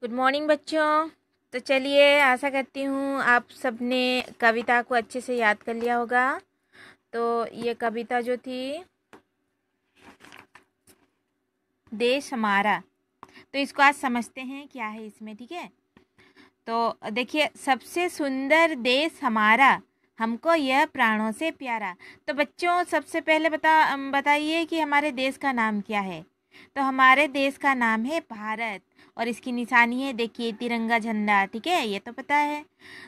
Good morning बच्चों। तो चलिए, आशा करती हूँ आप सबने कविता को अच्छे से याद कर लिया होगा। तो ये कविता जो थी देश हमारा, तो इसको आज समझते हैं क्या है इसमें। ठीक है, तो देखिए, सबसे सुंदर देश हमारा, हमको यह प्राणों से प्यारा। तो बच्चों सबसे पहले बताइए कि हमारे देश का नाम क्या है। तो हमारे देश का नाम है भारत, और इसकी निशानी है, देखिए, तिरंगा झंडा। ठीक है, ये तो पता है।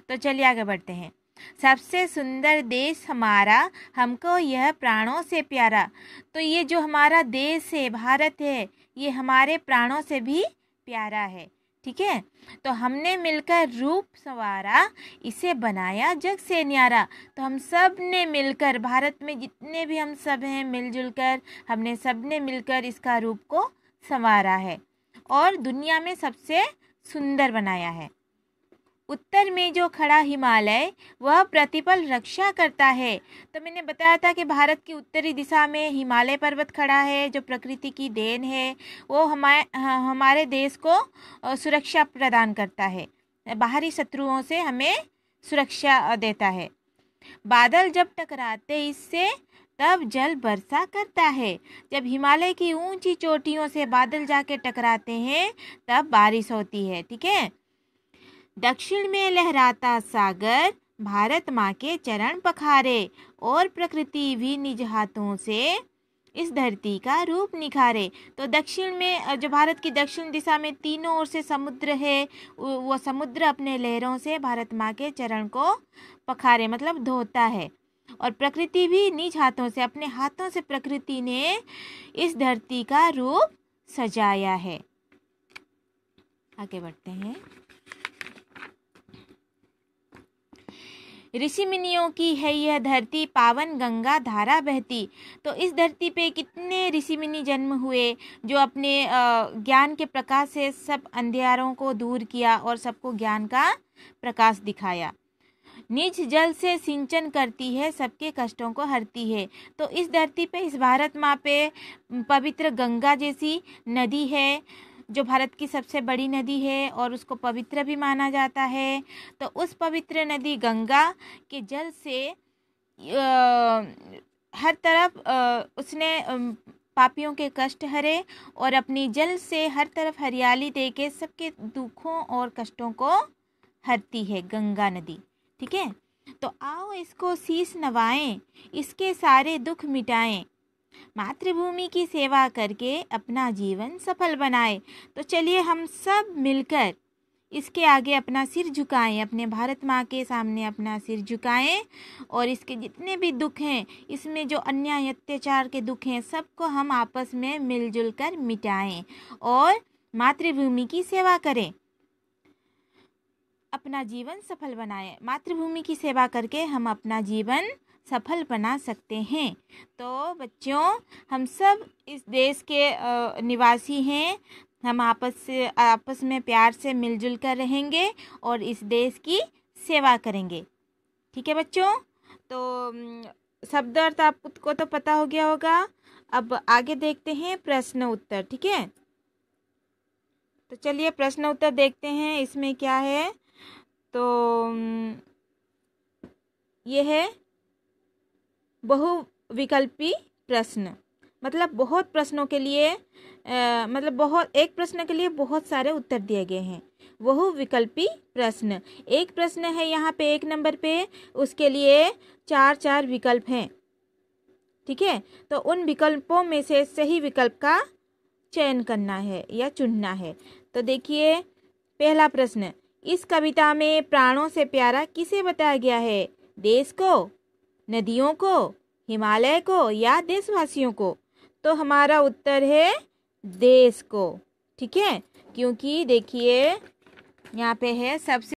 तो चलिए आगे बढ़ते हैं। सबसे सुंदर देश हमारा, हमको यह प्राणों से प्यारा। तो ये जो हमारा देश है, भारत है, ये हमारे प्राणों से भी प्यारा है। ठीक है, तो हमने मिलकर रूप संवारा, इसे बनाया जग से न्यारा। तो हम सब ने मिलकर, भारत में जितने भी हम सब हैं, मिलजुल कर हमने सब ने मिलकर इसका रूप को संवारा है और दुनिया में सबसे सुंदर बनाया है। उत्तर में जो खड़ा हिमालय, वह प्रतिपल रक्षा करता है। तो मैंने बताया था कि भारत की उत्तरी दिशा में हिमालय पर्वत खड़ा है, जो प्रकृति की देन है। वो हमारे देश को सुरक्षा प्रदान करता है, बाहरी शत्रुओं से हमें सुरक्षा देता है। बादल जब टकराते इससे, तब जल वर्षा करता है। जब हिमालय की ऊंची चोटियों से बादल जाके टकराते हैं, तब बारिश होती है। ठीक है, दक्षिण में लहराता सागर, भारत माँ के चरण पखारे, और प्रकृति भी निज हाथों से इस धरती का रूप निखारे। तो दक्षिण में, जो भारत की दक्षिण दिशा में तीनों ओर से समुद्र है, वो समुद्र अपने लहरों से भारत माँ के चरण को पखारे, मतलब धोता है। और प्रकृति भी निज हाथों से, अपने हाथों से प्रकृति ने इस धरती का रूप सजाया है। आगे बढ़ते हैं। ऋषि मुनियों की है यह धरती, पावन गंगा धारा बहती। तो इस धरती पे कितने ऋषि मुनि जन्म हुए, जो अपने ज्ञान के प्रकाश से सब अंधियारों को दूर किया और सबको ज्ञान का प्रकाश दिखाया। निज जल से सिंचन करती है, सबके कष्टों को हरती है। तो इस धरती पे, इस भारत माँ पे पवित्र गंगा जैसी नदी है, जो भारत की सबसे बड़ी नदी है और उसको पवित्र भी माना जाता है। तो उस पवित्र नदी गंगा के जल से हर तरफ उसने पापियों के कष्ट हरे, और अपनी जल से हर तरफ हरियाली देके सबके दुखों और कष्टों को हरती है गंगा नदी। ठीक है, तो आओ इसको शीश नवाएं, इसके सारे दुख मिटाएं, मातृभूमि की सेवा करके अपना जीवन सफल बनाए। तो चलिए हम सब मिलकर इसके आगे अपना सिर झुकाएं, अपने भारत माँ के सामने अपना सिर झुकाएं, और इसके जितने भी दुख हैं, इसमें जो अन्याय अत्याचार के दुख हैं, सबको हम आपस में मिलजुल कर मिटाएं और मातृभूमि की सेवा करें, अपना जीवन सफल बनाएं। मातृभूमि की सेवा करके हम अपना जीवन सफल बना सकते हैं। तो बच्चों, हम सब इस देश के निवासी हैं, हम आपस में प्यार से मिलजुल कर रहेंगे और इस देश की सेवा करेंगे। ठीक है बच्चों, तो शब्द अर्थ आपको तो पता हो गया होगा। अब आगे देखते हैं प्रश्न उत्तर। ठीक है, तो चलिए प्रश्न उत्तर देखते हैं, इसमें क्या है। तो ये है बहुविकल्पी प्रश्न, मतलब बहुत प्रश्नों के लिए एक प्रश्न के लिए बहुत सारे उत्तर दिए गए हैं। बहुविकल्पी प्रश्न, एक प्रश्न है यहाँ पे 1 नंबर पे, उसके लिए 4 विकल्प हैं। ठीक है, तो उन विकल्पों में से सही विकल्प का चयन करना है या चुनना है। तो देखिए, पहला प्रश्न, इस कविता में प्राणों से प्यारा किसे बताया गया है? देश को, नदियों को, हिमालय को, या देशवासियों को? तो हमारा उत्तर है देश को। ठीक है, क्योंकि देखिए यहाँ पे है सबसे